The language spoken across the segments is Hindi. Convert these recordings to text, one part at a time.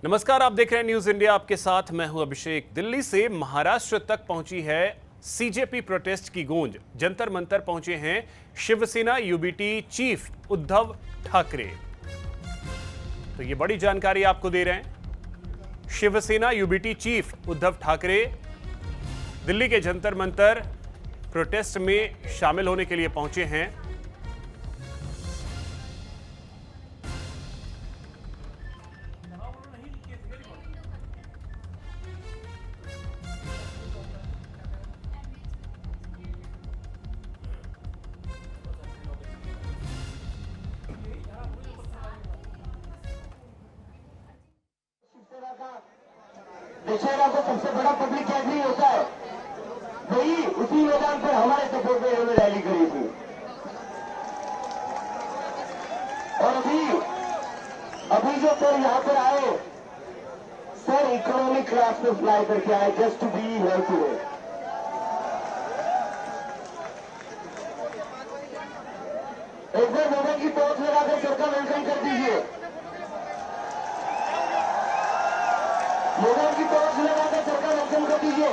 नमस्कार, आप देख रहे हैं न्यूज इंडिया। आपके साथ मैं हूं अभिषेक। दिल्ली से महाराष्ट्र तक पहुंची है सीजेपी प्रोटेस्ट की गूंज। जंतर मंतर पहुंचे हैं शिवसेना यूबीटी चीफ उद्धव ठाकरे। तो ये बड़ी जानकारी आपको दे रहे हैं। शिवसेना यूबीटी चीफ उद्धव ठाकरे दिल्ली के जंतर मंतर प्रोटेस्ट में शामिल होने के लिए पहुंचे हैं। दशहरा को सबसे बड़ा पब्लिक गैदरिंग होता है, वही उसी मैदान पर हमारे सपोर्ट में इन्होंने रैली करी थी। और अभी जो सर यहाँ पर आए, सर इकोनॉमिक क्लास में फ्लाई करके आए just to be here today. एक बार मोबाइल की टॉर्च लगाकर सर का वेलकम कर दीजिए। मोबाइल की टॉर्च लगाकर सर का वेलकम कर दीजिए।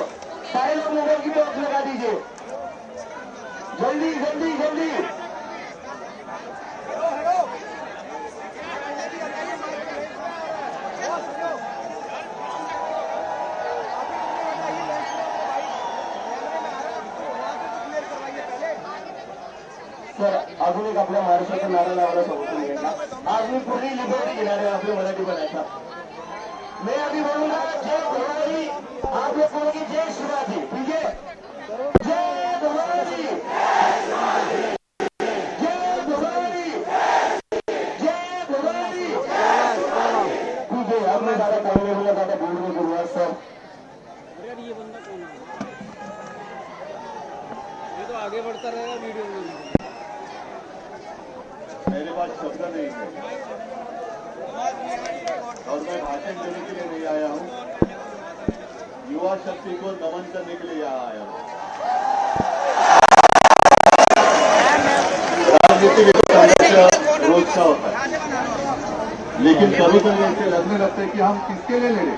सारे लोग मोबाइल की टॉर्च लगा दीजिए, जल्दी जल्दी जल्दी। सर अजून एक आपल्या महाराष्ट्राचा नारा लावायला सांगतो मी का आज मी पूर्ण लिबर्टी घेणार आहे आपल्या मराठी बनायचा। मैं अभी बोलूंगा जय भवानी, आप लोग बोलोगे जय शिवाजी, ठीक है? जय भवानी, जय भवानी, जय भवानी। ठीक है, अब मैं ज्यादा टाइम नहीं बोला, ज्यादा बोलने की जरूरत सर। ये बंदा कौन है? ये तो आगे बढ़ता रहेगा वीडियो में। मेरे पास शब्द नहीं है और मैं भाषण देने के लिए नहीं आया हूँ, युवा शक्ति को नमन करने के लिए यहाँ आया हूँ। राजनीति में संघर्ष रोज का होता है, लेकिन कभी कभी ऐसे लगने लगता है कि हम किसके लिए लड़े।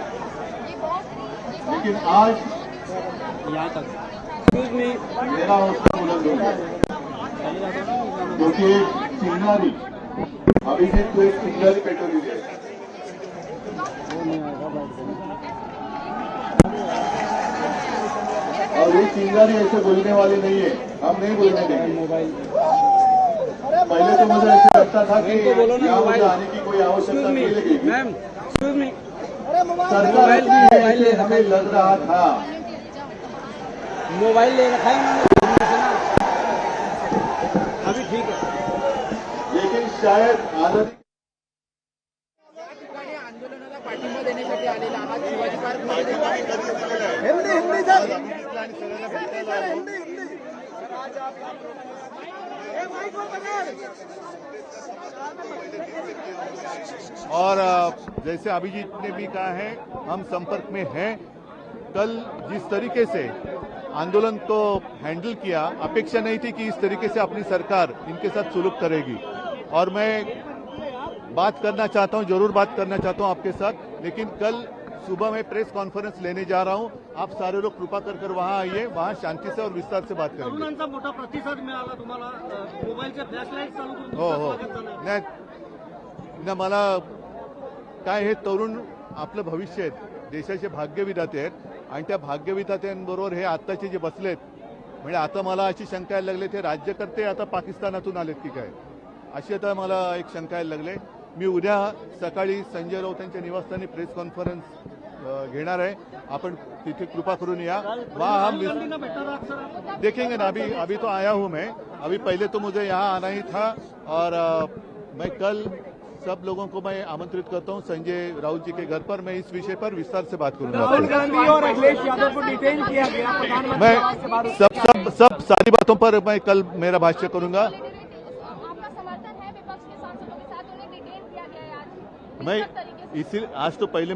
लेकिन आज यहाँ तक मेरा हौसला बुलंद हो गया, क्योंकि एक चिंगारी अभिजीत को एक चिंगारी पेट्रोली है। और ये चिंगारी ऐसे बोलने वाली नहीं है, हम नहीं बोलने देंगे। पहले तो मुझे ऐसा लगता था कि यहाँ मुझे आने की कोई आवश्यकता नहीं लगेगी। सरकार ऐसी है कि हमें लग रहा था। मोबाइल ले रखा है उन्होंने, अभी ठीक है, लेकिन शायद आनंद आंदोलनाला पाठिंबा देण्यासाठी आलेला आहात शिवाजी पार्क और जैसे अभिजीत ने भी कहा है, हम संपर्क में हैं। कल जिस तरीके से आंदोलन को हैंडल किया, अपेक्षा नहीं थी कि इस तरीके से अपनी सरकार इनके साथ सुलूक करेगी। और मैं बात करना चाहता हूं, जरूर बात करना चाहता हूं आपके साथ, लेकिन कल सुबह मैं प्रेस कॉन्फ्रेंस लेने जा रहा हूं। आप सारे लोग कृपा कर वहां आइए, वहां शांति से और विस्तार से बात करेंगे। तरुणांचा मोठा प्रतिसाद मिळाला तुम्हाला, मोबाईलचे फ्लॅशलाईट चालू करून हो नाही ना, मला काय हे तरुण आपलं भविष्य आहेत, देशाचे भाग्यविधाते आहेत आणि त्या भाग्यविधात्यांबरोबर हे आत्ताचे जे बसलेत, म्हणजे आता मला अशी शंका यायला लागली ते राज्यकर्ते आता पाकिस्तानातून आलेत की काय, अशी आता मला एक शंका यायला लागले। मी उद्या सकाळी संजय राऊत यांच्या निवासस्थानी प्रेस कॉन्फ्रेंस घेणार आहे, आपण तिथे कृपा करून या, वहाँ हम देखेंगे ना। अभी तो आया हूँ मैं, अभी पहले तो मुझे यहाँ आना ही था। और मैं कल सब लोगों को मैं आमंत्रित करता हूं संजय राउत जी के घर पर, मैं इस विषय पर विस्तार से बात करूंगा। राहुल गांधी और अखिलेश यादव को डिटेन किया गया, मैं सब सारी बातों पर मैं कल मेरा भाष्य करूंगा। आपका समर्थन है विपक्ष के सांसदों के साथ, उन्हें डिटेन किया गया है आज। मैं इसी आज तो पहले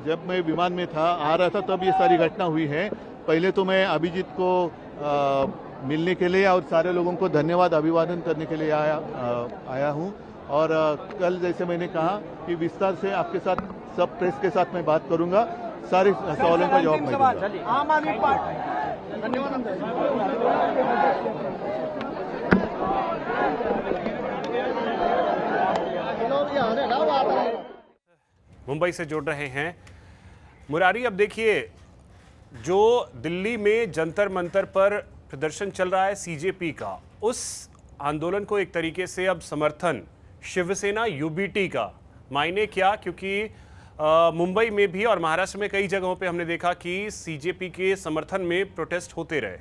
जब मैं विमान में था, आ रहा था, तब ये सारी घटना हुई है। पहले तो मैं अभिजीत को मिलने के लिए और सारे लोगों को धन्यवाद अभिवादन करने के लिए आया हूं। और कल जैसे मैंने कहा कि विस्तार से आपके साथ सब प्रेस के साथ मैं बात करूंगा, सारे सवालों का जवाब मैं दूंगा। आम आदमी पार्टी धन्यवाद। मुंबई से जुड़ रहे हैं मुरारी। अब देखिए, जो दिल्ली में जंतर मंतर पर प्रदर्शन चल रहा है सीजेपी का, उस आंदोलन को एक तरीके से अब समर्थन शिवसेना यूबीटी का मायने क्या, क्योंकि मुंबई में भी और महाराष्ट्र में कई जगहों पे हमने देखा कि सीजेपी के समर्थन में प्रोटेस्ट होते रहे।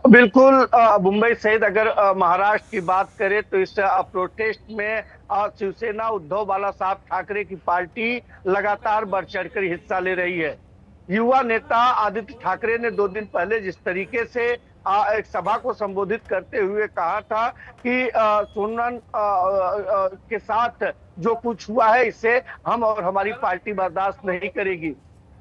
बिल्कुल। मुंबई सहित अगर महाराष्ट्र की बात करें तो इस प्रोटेस्ट में शिवसेना उद्धव बाला साहब ठाकरे की पार्टी लगातार बढ़ चढ़कर हिस्सा ले रही है। युवा नेता आदित्य ठाकरे ने 2 दिन पहले जिस तरीके से एक सभा को संबोधित करते हुए कहा था कि सोनन के साथ जो कुछ हुआ है इसे हम और हमारी पार्टी बर्दाश्त नहीं करेगी।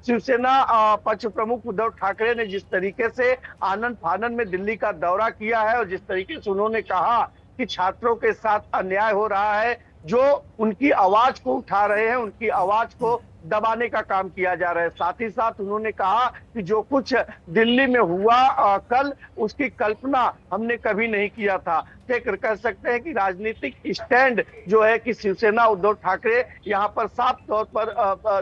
शिवसेना पक्ष प्रमुख उद्धव ठाकरे ने जिस तरीके से आनंद फानन में दिल्ली का दौरा किया है और जिस तरीके से उन्होंने कहा कि छात्रों के साथ अन्याय हो रहा है, जो उनकी आवाज को उठा रहे हैं, उनकी आवाज को दबाने का काम किया जा रहा है। साथ ही साथ उन्होंने कहा कि जो कुछ दिल्ली में हुआ कल, उसकी कल्पना हमने कभी नहीं किया था। कह सकते हैं कि राजनीतिक स्टैंड जो है कि शिवसेना उद्धव ठाकरे यहाँ पर साफ तौर पर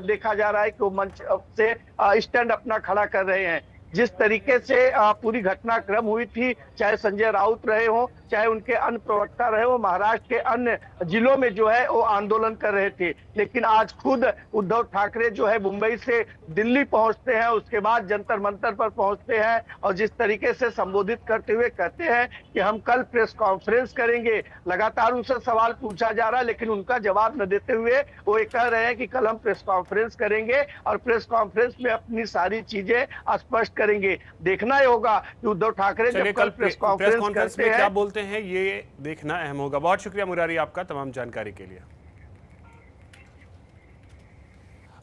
देखा जा रहा है कि वो मंच से स्टैंड अपना खड़ा कर रहे हैं। जिस तरीके से पूरी घटनाक्रम हुई थी, चाहे संजय राउत रहे हो, चाहे उनके अन्य प्रवक्ता रहे हो, महाराष्ट्र के अन्य जिलों में जो है वो आंदोलन कर रहे थे, लेकिन आज खुद उद्धव ठाकरे जो है मुंबई से दिल्ली पहुंचते हैं, उसके बाद जंतर मंतर पर पहुंचते हैं और जिस तरीके से संबोधित करते हुए कहते हैं कि हम कल प्रेस कॉन्फ्रेंस करेंगे। लगातार उनसे सवाल पूछा जा रहा है लेकिन उनका जवाब न देते हुए वो ये कह रहे हैं कि कल हम प्रेस कॉन्फ्रेंस करेंगे और प्रेस कॉन्फ्रेंस में अपनी सारी चीजें स्पष्ट करेंगे। देखना ही होगा कि उद्धव ठाकरे जब कल प्रेस कॉन्फ्रेंस करते में हैं क्या बोलते हैं, ये देखना अहम होगा। बहुत शुक्रिया मुरारी आपका तमाम जानकारी के लिए।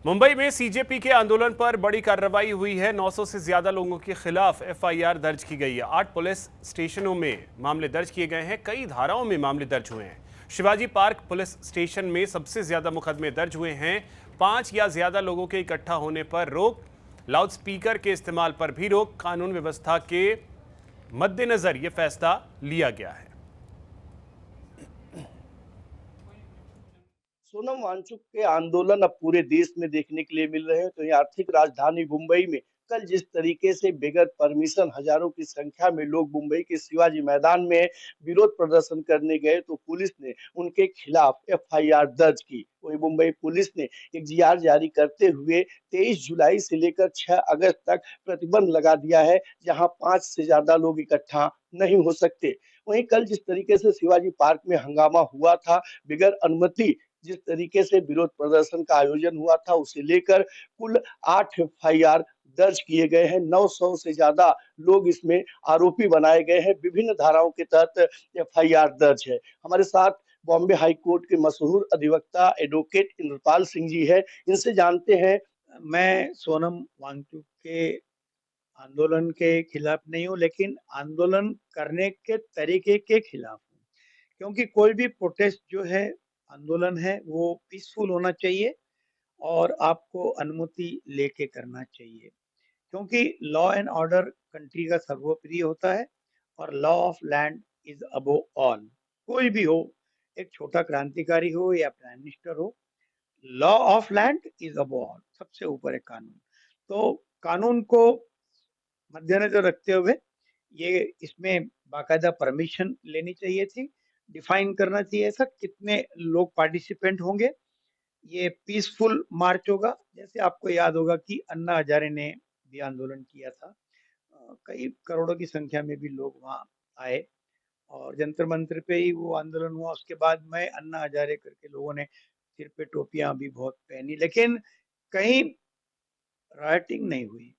मुंबई में सीजेपी के आंदोलन पर बड़ी कार्रवाई हुई है। 900 से ज्यादा लोगों के खिलाफ एफआईआर दर्ज की गई है। 8 पुलिस स्टेशनों में मामले दर्ज किए गए हैं। कई धाराओं में मामले दर्ज हुए हैं। शिवाजी पार्क पुलिस स्टेशन में सबसे ज्यादा मुकदमे दर्ज हुए हैं। 5 या ज्यादा लोगों के इकट्ठा होने पर रोक, लाउडस्पीकर के इस्तेमाल पर भी रोक। कानून व्यवस्था के मद्देनजर यह फैसला लिया गया है। सोनम वांगचुक के आंदोलन अब पूरे देश में देखने के लिए मिल रहे हैं। तो ये आर्थिक राजधानी मुंबई में कल जिस तरीके से बगैर परमिशन हजारों की संख्या में लोग मुंबई के शिवाजी मैदान में विरोध प्रदर्शन करने गए, तो पुलिस ने उनके खिलाफ एफआईआर दर्ज की। वही मुंबई पुलिस ने एक जीआर जारी करते हुए 23 जुलाई से लेकर 6 अगस्त तक प्रतिबंध लगा दिया है, जहां 5 से ज्यादा लोग इकट्ठा नहीं हो सकते। वहीं कल जिस तरीके से शिवाजी पार्क में हंगामा हुआ था, बगैर अनुमति जिस तरीके से विरोध प्रदर्शन का आयोजन हुआ था, उसे लेकर कुल 8 एफआईआर दर्ज किए गए हैं। 900 से ज्यादा लोग इसमें आरोपी बनाए गए हैं। विभिन्न धाराओं के तहत एफआईआर दर्ज है। हमारे साथ बॉम्बे हाई कोर्ट के मशहूर अधिवक्ता एडवोकेट इंद्रपाल सिंह जी है, इनसे जानते हैं। मैं सोनम वांगचुक के आंदोलन के खिलाफ नहीं हूँ, लेकिन आंदोलन करने के तरीके के खिलाफ हूँ, क्योंकि कोई भी प्रोटेस्ट जो है, आंदोलन है, वो पीसफुल होना चाहिए और आपको अनुमति लेके करना चाहिए, क्योंकि लॉ एंड ऑर्डर कंट्री का सर्वोपरि होता है और law of land is above all. कोई भी हो, एक छोटा क्रांतिकारी हो या प्राइम मिनिस्टर हो, law of land is above all, सबसे ऊपर है कानून। तो कानून को मद्देनजर रखते हुए ये इसमें बाकायदा परमिशन लेनी चाहिए थी, डिफाइन करना चाहिए था कितने लोग पार्टिसिपेंट होंगे। ये पीसफुल मार्च होगा, जैसे आपको याद होगा कि अन्ना हजारे ने भी आंदोलन किया था। कई करोड़ों की संख्या में भी लोग वहां आए और जंतर मंतर पे ही वो आंदोलन हुआ। उसके बाद में अन्ना हजारे करके लोगों ने सिर पे टोपियां भी बहुत पहनी, लेकिन कहीं राइटिंग नहीं हुई,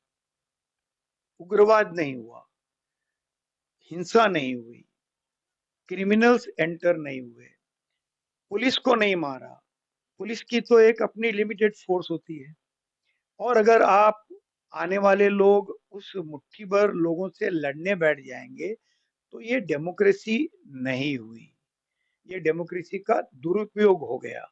उग्रवाद नहीं हुआ, हिंसा नहीं हुई, क्रिमिनल्स एंटर नहीं हुए, पुलिस को नहीं मारा। पुलिस की तो एक अपनी लिमिटेड फोर्स होती है, और अगर आप आने वाले लोग उस मुट्ठी भर लोगों से लड़ने बैठ जाएंगे तो ये डेमोक्रेसी नहीं हुई, ये डेमोक्रेसी का दुरुपयोग हो गया।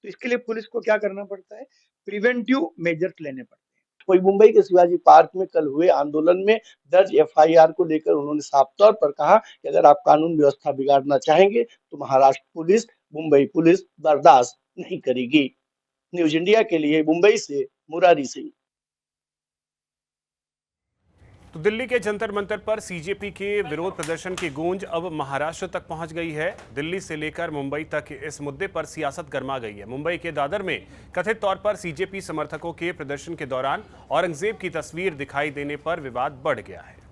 तो इसके लिए पुलिस को क्या करना पड़ता है, प्रिवेंटिव मेजर्स लेने पड़ते हैं। वही मुंबई के शिवाजी पार्क में कल हुए आंदोलन में दर्ज एफआईआर को लेकर उन्होंने साफ तौर पर कहा कि अगर आप कानून व्यवस्था बिगाड़ना चाहेंगे तो महाराष्ट्र पुलिस, मुंबई पुलिस बर्दाश्त नहीं करेगी। न्यूज इंडिया के लिए मुंबई से मुरारी सिंह। तो दिल्ली के जंतर मंतर पर सीजेपी के विरोध प्रदर्शन की गूंज अब महाराष्ट्र तक पहुंच गई है। दिल्ली से लेकर मुंबई तक इस मुद्दे पर सियासत गर्मा गई है। मुंबई के दादर में कथित तौर पर सीजेपी समर्थकों के प्रदर्शन के दौरान औरंगजेब की तस्वीर दिखाई देने पर विवाद बढ़ गया है।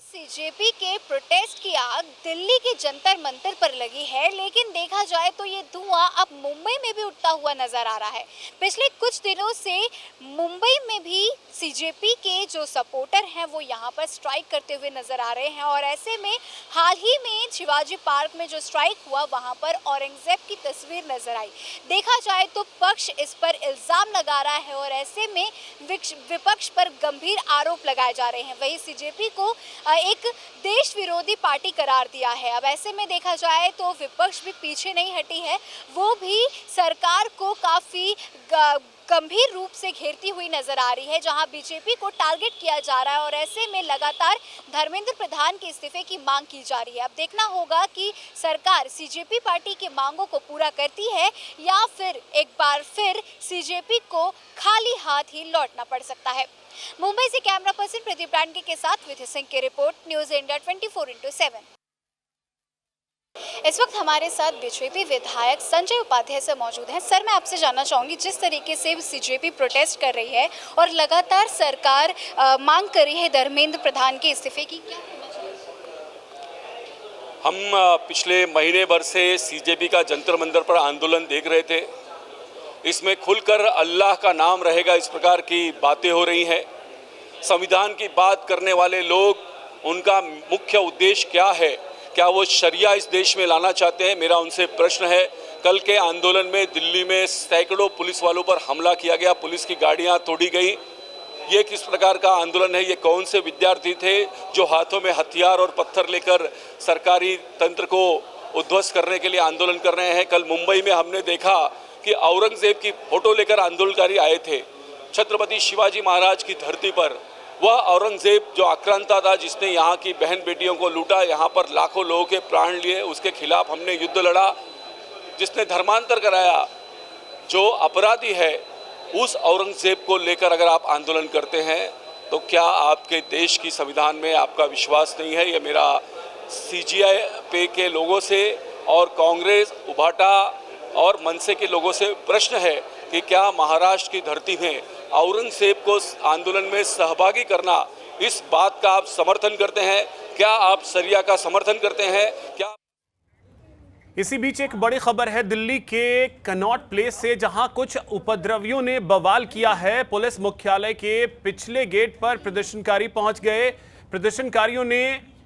सीजेपी के प्रोटेस्ट की आग दिल्ली के जंतर मंतर पर लगी है, लेकिन देखा जाए तो ये धुआं अब मुंबई में भी उठता हुआ नजर आ रहा है। पिछले कुछ दिनों से मुंबई में भी सीजेपी के जो सपोर्टर हैं वो यहाँ पर स्ट्राइक करते हुए नजर आ रहे हैं और ऐसे में हाल ही में शिवाजी पार्क में जो स्ट्राइक हुआ वहाँ पर औरंगजेब की तस्वीर नजर आई। देखा जाए तो पक्ष इस पर इल्जाम लगा रहा है और ऐसे में विपक्ष पर गंभीर आरोप लगाए जा रहे हैं। वही सीजेपी को एक देश विरोधी पार्टी करार दिया है। अब ऐसे में देखा जाए तो विपक्ष भी पीछे नहीं हटी है, वो भी सरकार को काफी गंभीर रूप से घेरती हुई नजर आ रही है, जहां बीजेपी को टारगेट किया जा रहा है और ऐसे में लगातार धर्मेंद्र प्रधान के इस्तीफे की मांग की जा रही है। अब देखना होगा कि सरकार सीजेपी पार्टी की मांगों को पूरा करती है या फिर एक बार फिर सीजेपी को खाली हाथ ही लौटना पड़ सकता है। मुंबई से कैमरा पर्सन प्रदीप डांडगे के साथ विधि सिंह की रिपोर्ट, न्यूज इंडिया 24/7। इस वक्त हमारे साथ बीजेपी विधायक संजय उपाध्याय से मौजूद हैं। सर, मैं आपसे जानना चाहूंगी, जिस तरीके से सीजेपी प्रोटेस्ट कर रही है और लगातार सरकार मांग कर रही है धर्मेंद्र प्रधान के इस्तीफे की, क्या कहना चाहिए? हम पिछले महीने भर से सीजेपी का जंतर मंतर पर आंदोलन देख रहे थे। इसमें खुलकर अल्लाह का नाम रहेगा इस प्रकार की बातें हो रही हैं। संविधान की बात करने वाले लोग, उनका मुख्य उद्देश्य क्या है? क्या वो शरिया इस देश में लाना चाहते हैं? मेरा उनसे प्रश्न है। कल के आंदोलन में दिल्ली में सैकड़ों पुलिस वालों पर हमला किया गया, पुलिस की गाड़ियां तोड़ी गई। ये किस प्रकार का आंदोलन है? ये कौन से विद्यार्थी थे जो हाथों में हथियार और पत्थर लेकर सरकारी तंत्र को उद्ध्वस्त करने के लिए आंदोलन कर रहे हैं? कल मुंबई में हमने देखा कि औरंगजेब की फोटो लेकर आंदोलनकारी आए थे। छत्रपति शिवाजी महाराज की धरती पर वह औरंगजेब जो आक्रांता था, जिसने यहाँ की बहन बेटियों को लूटा, यहाँ पर लाखों लोगों के प्राण लिए, उसके खिलाफ हमने युद्ध लड़ा। जिसने धर्मांतर कराया, जो अपराधी है, उस औरंगजेब को लेकर अगर आप आंदोलन करते हैं तो क्या आपके देश की संविधान में आपका विश्वास नहीं है? ये मेरा सीजेपी के लोगों से और कांग्रेस, उभाटा और मनसे के लोगों से प्रश्न है कि क्या महाराष्ट्र की धरती में औरंगजेब को आंदोलन में सहभागी करना, इस बात का आप समर्थन करते हैं? क्या आप शरिया का समर्थन करते हैं? क्या? इसी बीच एक बड़ी खबर है दिल्ली के कनॉट प्लेस से, जहां कुछ उपद्रवियों ने बवाल किया है। पुलिस मुख्यालय के पिछले गेट पर प्रदर्शनकारी पहुंच गए। प्रदर्शनकारियों ने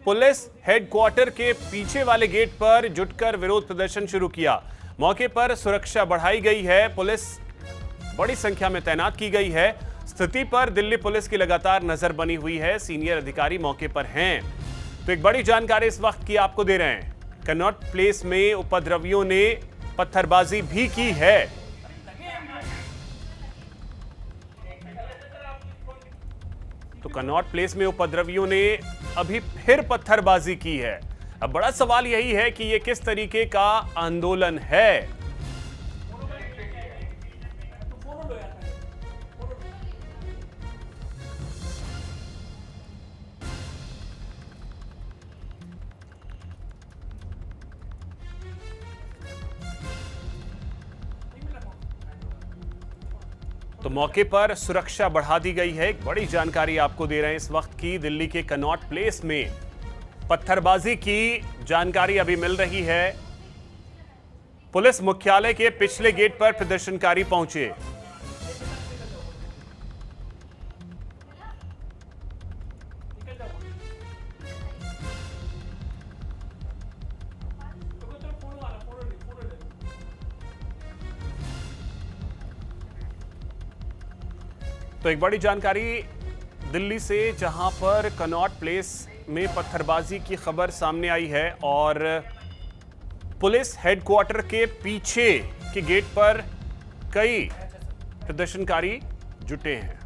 पुलिस हेडक्वार्टर के पीछे वाले गेट पर जुटकर विरोध प्रदर्शन शुरू किया। मौके पर सुरक्षा बढ़ाई गई है, पुलिस बड़ी संख्या में तैनात की गई है। स्थिति पर दिल्ली पुलिस की लगातार नजर बनी हुई है, सीनियर अधिकारी मौके पर हैं। तो एक बड़ी जानकारी इस वक्त की आपको दे रहे हैं। कनॉट प्लेस में उपद्रवियों ने पत्थरबाजी भी की है। तो कनॉट प्लेस में उपद्रवियों ने अभी फिर पत्थरबाजी की है। अब बड़ा सवाल यही है कि यह किस तरीके का आंदोलन है। तो मौके पर सुरक्षा बढ़ा दी गई है। एक बड़ी जानकारी आपको दे रहे हैं इस वक्त की। दिल्ली के कनॉट प्लेस में पत्थरबाजी की जानकारी अभी मिल रही है। पुलिस मुख्यालय के पिछले गेट पर प्रदर्शनकारी पहुंचे। तो एक बड़ी जानकारी दिल्ली से, जहां पर कनॉट प्लेस में पत्थरबाजी की खबर सामने आई है और पुलिस हेडक्वार्टर के पीछे के गेट पर कई प्रदर्शनकारी जुटे हैं।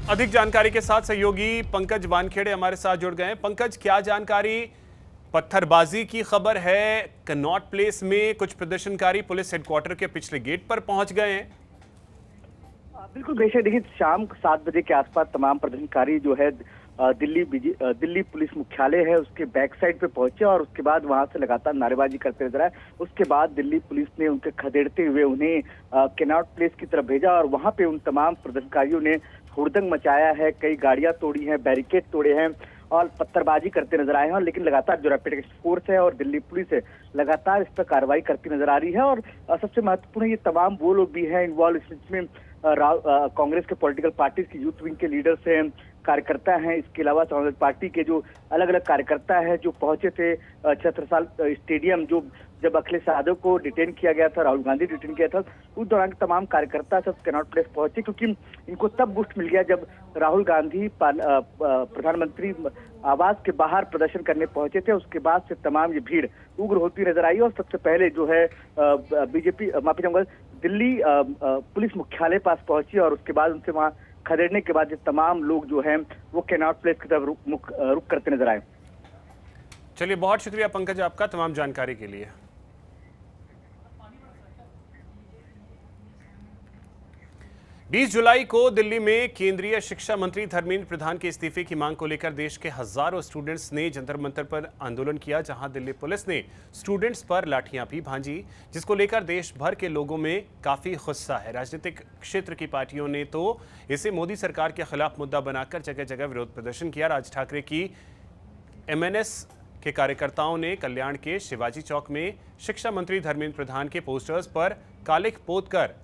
अधिक जानकारी के साथ सहयोगी पंकज वानखेड़े हमारे साथ जुड़ गए हैं। पंकज, क्या जानकारी? पत्थरबाजी की खबर है, कनॉट प्लेस में कुछ प्रदर्शनकारी पुलिस हेडक्वार्टर के पिछले गेट पर पहुंच गए हैं। बिल्कुल बेशक, देखिए शाम 7 बजे के आसपास तमाम प्रदर्शनकारी जो है दिल्ली पुलिस मुख्यालय है उसके बैक साइड पे पहुंचे और उसके बाद वहां से लगातार नारेबाजी करते नजर आए। उसके बाद दिल्ली पुलिस ने उनके खदेड़ते हुए उन्हें कैनॉट प्लेस की तरफ भेजा और वहां पे उन तमाम प्रदर्शनकारियों ने हुड़दंग मचाया है, कई गाड़ियां तोड़ी हैं, बैरिकेड तोड़े हैं और पत्थरबाजी करते नजर आए हैं। लेकिन लगातार जो रैपिड एक्शन फोर्स है और दिल्ली पुलिस है लगातार इस पर कार्रवाई करती नजर आ रही है। और सबसे महत्वपूर्ण ये तमाम वो लोग भी हैं इन्वॉल्व इसमें, कांग्रेस के पॉलिटिकल पार्टी की यूथ विंग के लीडर्स हैं, कार्यकर्ता हैं, इसके अलावा कांग्रेस पार्टी के जो अलग अलग कार्यकर्ता हैं जो पहुंचे थे छत्रसाल स्टेडियम, जो जब अखिलेश यादव को डिटेन किया गया था, राहुल गांधी डिटेन किया था, उस दौरान तमाम कार्यकर्ता सब कैनॉट प्लेस पहुंचे क्योंकि इनको तब बूस्ट मिल गया जब राहुल गांधी प्रधानमंत्री आवास के बाहर प्रदर्शन करने पहुंचे थे। उसके बाद से तमाम ये भीड़ उग्र होती नजर आई और सबसे पहले जो है बीजेपी माफी चाहूंगा दिल्ली पुलिस मुख्यालय पास पहुंची और उसके बाद उनसे वहां खदेड़ने के बाद ये तमाम लोग जो हैं वो कैनॉट प्लेस की तरफ रुक करते नजर आए। चलिए, बहुत शुक्रिया पंकज आपका तमाम जानकारी के लिए। 20 जुलाई को दिल्ली में केंद्रीय शिक्षा मंत्री धर्मेंद्र प्रधान के इस्तीफे की मांग को लेकर देश के हजारों स्टूडेंट्स ने जंतर मंतर पर आंदोलन किया, जहां दिल्ली पुलिस ने स्टूडेंट्स पर लाठियां भी भांजी, जिसको लेकर देश भर के लोगों में काफी गुस्सा है। राजनीतिक क्षेत्र की पार्टियों ने तो इसे मोदी सरकार के खिलाफ मुद्दा बनाकर जगह जगह विरोध प्रदर्शन किया। राज ठाकरे की MNS के कार्यकर्ताओं ने कल्याण के शिवाजी चौक में शिक्षा मंत्री धर्मेंद्र प्रधान के पोस्टर्स पर कालिख पोतकर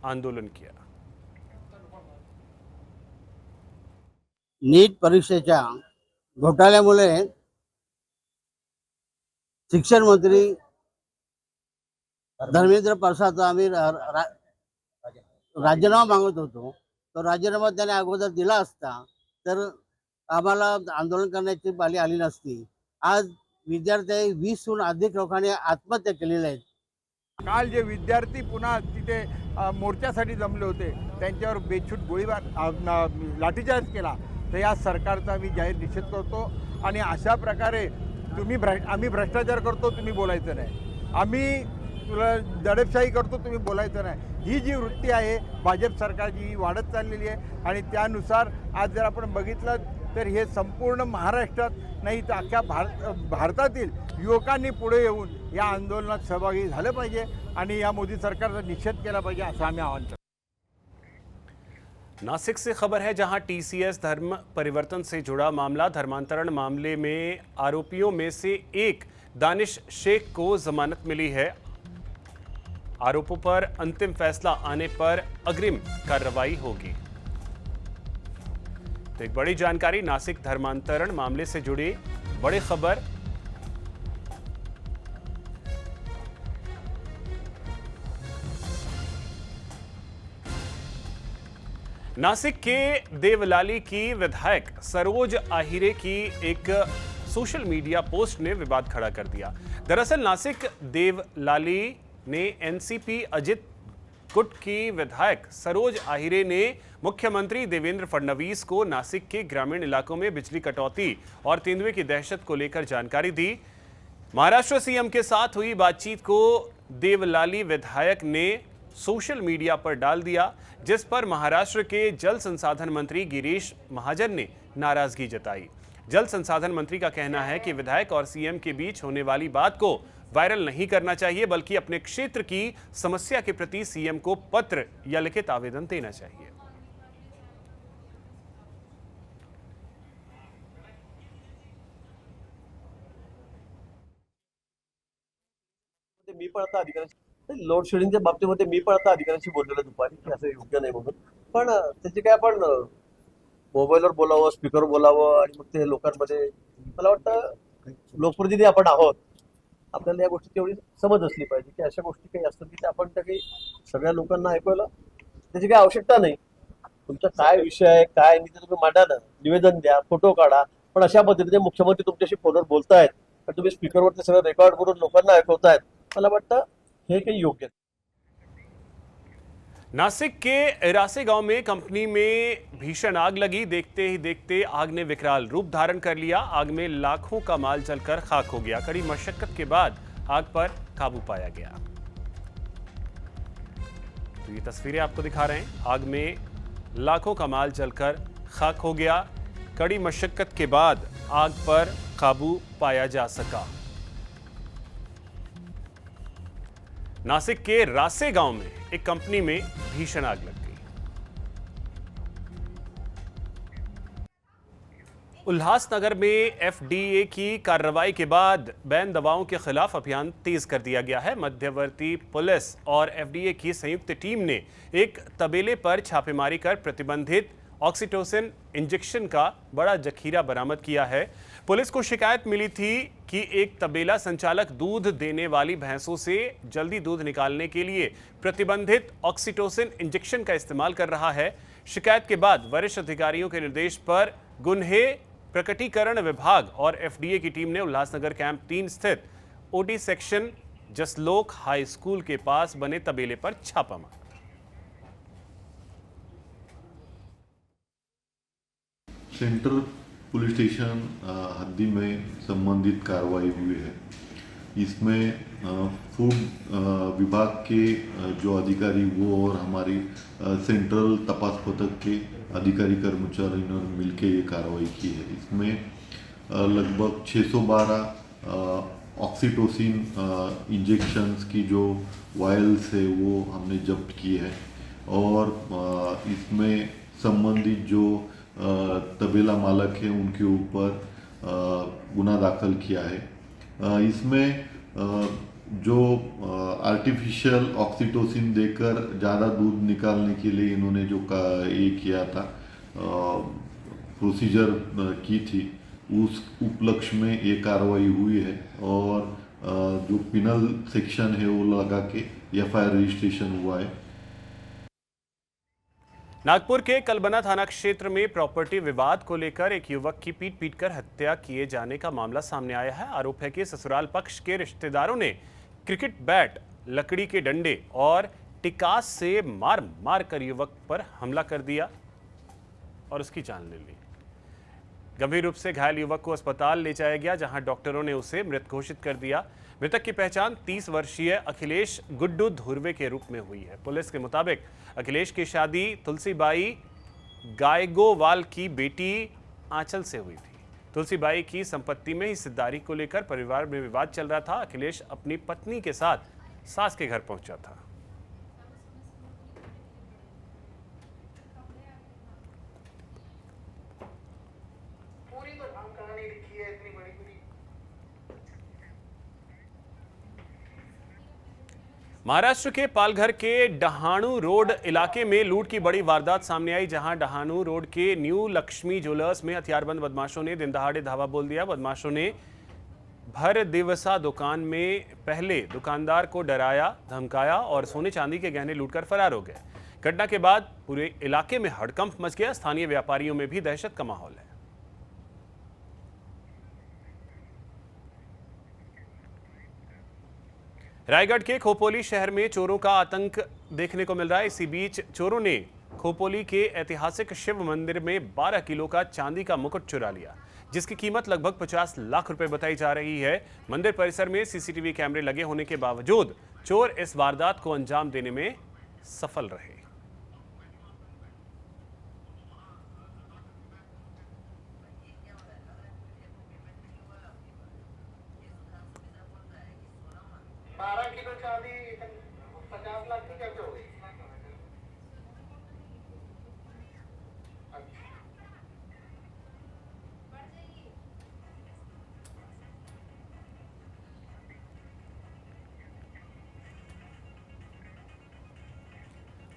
आंदोलन किया। नीट परीक्षेच्या घोटाळ्यामुळे शिक्षण मंत्री धर्मेंद्र प्रसाद आम्ही राजीनामा मागत होतो, तो राजीनामा त्याने अगोदर दिला असता तर आम्हाला आंदोलन करण्याची पाळी आली नसती। आज विद्यार्थी 20हून अधिक लोकांनी आत्महत्या केलेल्या आहेत। काल जे विद्यार्थी पुन्हा तिथे मोर्चासाठी जमले होते त्यांच्यावर बेछूट गोळीबार लाठीचार्ज केला, तर या सरकारचा मी जाहीर निषेध करतो। आणि अशा प्रकारे आम्ही भ्रष्टाचार करतो तुम्ही बोलायचं नाही, आम्ही तुला दडपशाही करतो तुम्ही बोलायचं नाही, ही जी वृत्ती आहे भाजप सरकारची ही वाढत चाललेली आहे। आणि त्यानुसार आज जर आपण बघितलं तर हे संपूर्ण महाराष्ट्रात नाही तर अख्ख्या भारतातील युवकांनी पुढे येऊन या आंदोलनात सहभागी झालं पाहिजे आणि या मोदी सरकारचा निषेध केला पाहिजे असं आम्ही आवाहन करतो। नासिक से खबर है, जहां TCS धर्म परिवर्तन से जुड़ा मामला, धर्मांतरण मामले में आरोपियों में से एक दानिश शेख को जमानत मिली है। आरोपों पर अंतिम फैसला आने पर अग्रिम कार्रवाई होगी। तो एक बड़ी जानकारी नासिक धर्मांतरण मामले से जुड़ी बड़ी खबर। नासिक के देवलाली की विधायक सरोज आहिरे की एक सोशल मीडिया पोस्ट ने विवाद खड़ा कर दिया। दरअसल नासिक देवलाली ने NCP अजित गुट की विधायक सरोज आहिरे ने मुख्यमंत्री देवेंद्र फडणवीस को नासिक के ग्रामीण इलाकों में बिजली कटौती और तेंदुए की दहशत को लेकर जानकारी दी। महाराष्ट्र CM के साथ हुई बातचीत को देवलाली विधायक ने सोशल मीडिया पर डाल दिया, जिस पर महाराष्ट्र के जल संसाधन मंत्री गिरीश महाजन ने नाराजगी जताई। जल संसाधन मंत्री का कहना है कि विधायक और CM के बीच होने वाली बात को वायरल नहीं करना चाहिए, बल्कि अपने क्षेत्र की समस्या के प्रति CM को पत्र या लिखित आवेदन देना चाहिए। मी पण आता अधिकाऱ्यांशी लोड शेडिंगच्या बाबतीमध्ये मी पण आता अधिकाऱ्यांशी बोललेलो दुपारी की असं योग्य नाही म्हणून, पण त्याचे काय आपण मोबाईलवर बोलावं, स्पीकरवर बोलावं आणि मग ते लोकांमध्ये, मला वाटतं लोकप्रतिनिधी आपण आहोत, आपल्याला या गोष्टी तेवढी समज असली पाहिजे की अशा गोष्टी काही असतात की आपण त्या काही सगळ्या लोकांना ऐकवायला त्याची काही आवश्यकता नाही। तुमचा काय विषय आहे, काय नाही ते तुम्ही मांडा ना, निवेदन द्या, फोटो काढा, पण अशा पद्धतीने मुख्यमंत्री तुमच्याशी फोनवर बोलतायत आणि तुम्ही स्पीकरवरती सगळं रेकॉर्ड करून लोकांना ऐकवतायत, मला वाटतं हे काही योग्य नाही. नासिक के रासे गांव में कंपनी में भीषण आग लगी। देखते ही देखते आग ने विकराल रूप धारण कर लिया। आग में लाखों का माल जलकर खाक हो गया। कड़ी मशक्कत के बाद आग पर काबू पाया गया। तो ये तस्वीरें आपको दिखा रहे हैं। आग में लाखों का माल जलकर खाक हो गया। कड़ी मशक्कत के बाद आग पर काबू पाया जा सका। नासिक के रासे गांव में एक कंपनी में भीषण आग लग गई। उल्लासनगर में एफडीए की कार्रवाई के बाद बैन दवाओं के खिलाफ अभियान तेज कर दिया गया है। मध्यवर्ती पुलिस और एफडीए की संयुक्त टीम ने एक तबेले पर छापेमारी कर प्रतिबंधित ऑक्सीटोसिन इंजेक्शन का बड़ा जखीरा बरामद किया है। पुलिस को शिकायत मिली थी कि एक तबेला संचालक दूध देने वाली भैंसों से जल्दी दूध निकालने के लिए प्रतिबंधित ऑक्सीटोसिन इंजेक्शन का इस्तेमाल कर रहा है। शिकायत के बाद वरिष्ठ अधिकारियों के निर्देश पर गुन्हे प्रकटीकरण विभाग और एफडीए की टीम ने उल्लासनगर कैंप 3 स्थित OT section Jaslok high school के पास बने तबेले पर छापा मारा। सेंट्रल पुलिस स्टेशन हद्दी में संबंधित कार्रवाई हुई है। इसमें फूड विभाग के जो अधिकारी वो और हमारी सेंट्रल तपास पथक के अधिकारी कर्मचारियों ने मिलकर ये कार्रवाई की है। इसमें लगभग 612 ऑक्सीटोसिन इंजेक्शंस की जो वायल्स है वो हमने जब्त की है और इसमें संबंधित जो तबेला मालक है उनके ऊपर गुना दाखिल किया है। इसमें जो आर्टिफिशियल ऑक्सीटोसिन देकर ज़्यादा दूध निकालने के लिए इन्होंने जो ये किया था प्रोसीजर की थी, उस उपलक्ष्य में ये कार्रवाई हुई है और जो पिनल सेक्शन है वो लगा के एफआईआर रजिस्ट्रेशन हुआ है। नागपुर के कलबना थाना क्षेत्र में प्रॉपर्टी विवाद को लेकर एक युवक की पीटकर हत्या किए जाने का मामला सामने आया है। आरोप है कि ससुराल पक्ष के रिश्तेदारों ने क्रिकेट बैट, लकड़ी के डंडे और टिकास से मार कर युवक पर हमला कर दिया और उसकी जान ले ली। गंभीर रूप से घायल युवक को अस्पताल ले जाया गया, जहां डॉक्टरों ने उसे मृत घोषित कर दिया। मृतक की पहचान 30 वर्षीय अखिलेश गुड्डू धुर्वे के रूप में हुई है। पुलिस के मुताबिक अखिलेश की शादी तुलसीबाई गायगोवाल की बेटी आंचल से हुई थी। तुलसीबाई की संपत्ति में हिस्सेदारी को लेकर परिवार में विवाद चल रहा था। अखिलेश अपनी पत्नी के साथ सास के घर पहुंचा था। महाराष्ट्र के पालघर के डहाणू रोड इलाके में लूट की बड़ी वारदात सामने आई, जहां डहाणू रोड के न्यू लक्ष्मी ज्वेलर्स में हथियारबंद बदमाशों ने दिन दहाड़े धावा बोल दिया। बदमाशों ने भर दिवसा दुकान में पहले दुकानदार को डराया, धमकाया और सोने चांदी के गहने लूटकर फरार हो गए। घटना के बाद पूरे इलाके में हड़कंप मच गया। स्थानीय व्यापारियों में भी दहशत का माहौल है। रायगढ़ के खोपोली शहर में चोरों का आतंक देखने को मिल रहा है। इसी बीच चोरों ने खोपोली के ऐतिहासिक शिव मंदिर में 12 किलो का चांदी का मुकुट चुरा लिया, जिसकी कीमत लगभग 50 लाख रुपए बताई जा रही है। मंदिर परिसर में सीसीटीवी कैमरे लगे होने के बावजूद चोर इस वारदात को अंजाम देने में सफल रहे।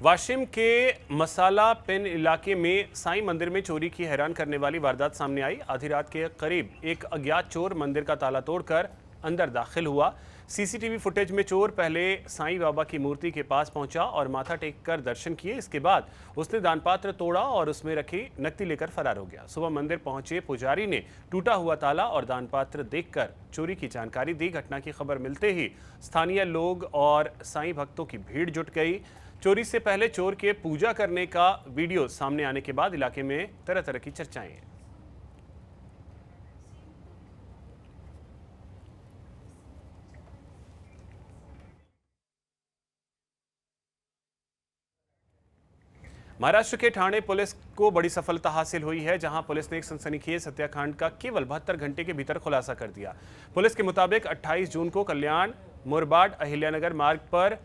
वाशिम के मसाला पेन इलाके में साईं मंदिर में चोरी की हैरान करने वाली वारदात सामने आई। आधी रात के करीब एक अज्ञात चोर मंदिर का ताला तोड़कर अंदर दाखिल हुआ। सीसीटीवी फुटेज में चोर पहले साईं बाबा की मूर्ति के पास पहुंचा और माथा टेक कर दर्शन किए। इसके बाद उसने दानपात्र तोड़ा और उसमें रखी नकदी लेकर फरार हो गया। सुबह मंदिर पहुंचे पुजारी ने टूटा हुआ ताला और दानपात्र देखकर चोरी की जानकारी दी। घटना की खबर मिलते ही स्थानीय लोग और साईं भक्तों की भीड़ जुट गई। चोरी से पहले चोर के पूजा करने का वीडियो सामने आने के बाद इलाके में तरह तरह की चर्चाएं हैं। महाराष्ट्र के ठाणे पुलिस को बड़ी सफलता हासिल हुई है, जहां पुलिस ने एक सनसनीखेज हत्याकांड का केवल 72 घंटे के भीतर खुलासा कर दिया। पुलिस के मुताबिक 28 जून को कल्याण मुरबाड अहिल्यानगर मार्ग पर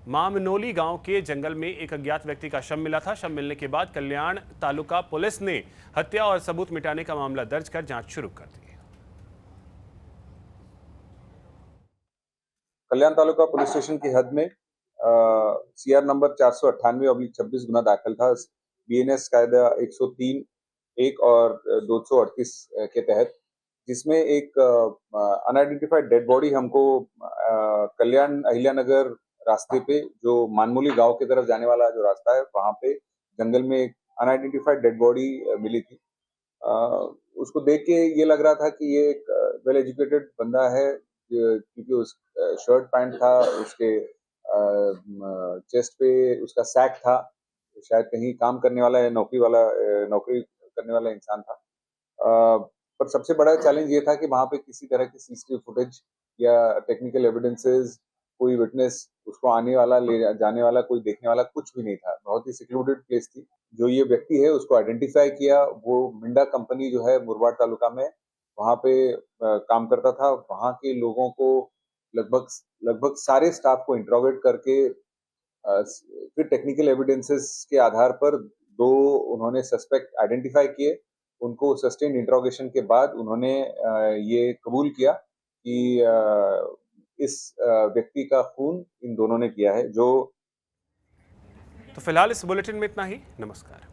मामनोली गांव के जंगल में एक अज्ञात व्यक्ति का शव मिला था। शव मिलने के बाद कल्याण तालुका पुलिस ने हत्या और सबूत मिटाने का मामला दर्ज कर जांच शुरू कर दी। कल्याण तालुका पुलिस स्टेशन की हद में सीआर नंबर 498/26 गुना दाखिल था। बीएनएस कायदा 103 1 और 238 के तहत, जिसमें एक अनआइडेंटिफाइड डेड बॉडी हमको कल्याण अहिल्यानगर रास्ते पे, जो मानमूली गांव की तरफ जाने वाला जो रास्ता है, वहां पे जंगल में एक अनआइडेंटिफाइड डेड बॉडी मिली थी। उसको देख के ये लग रहा था कि ये एक वेल एजुकेटेड बंदा है, क्योंकि उस शर्ट पैंट था, उसके चेस्ट पे उसका सैक था, शायद कहीं काम करने वाला है, नौकरी करने वाला इंसान था। पर सबसे बड़ा चैलेंज ये था कि वहां पे किसी तरह की सीसीटीवी फुटेज या टेक्निकल एविडेंसेस, कोई विटनेस, उसको आने वाला ले जाने वाला, कोई देखने वाला कुछ भी नहीं था। बहुत ही सिक्लूडेड प्लेस थी। जो ये व्यक्ति है उसको आइडेंटिफाई किया, वो मिंडा कंपनी जो है मुरबाड तालुका में, वहां पे काम करता था। वहां के लोगों को लगभग सारे स्टाफ को इंट्रोगेट करके फिर टेक्निकल एविडेंसेस के आधार पर 2 उन्होंने सस्पेक्ट आइडेंटिफाई किए। उनको सस्टेन इंट्रोगेशन के बाद उन्होंने ये कबूल किया कि इस व्यक्ति का खून इन दोनों ने किया है। जो तो फिलहाल इस बुलेटिन में इतना ही। नमस्कार।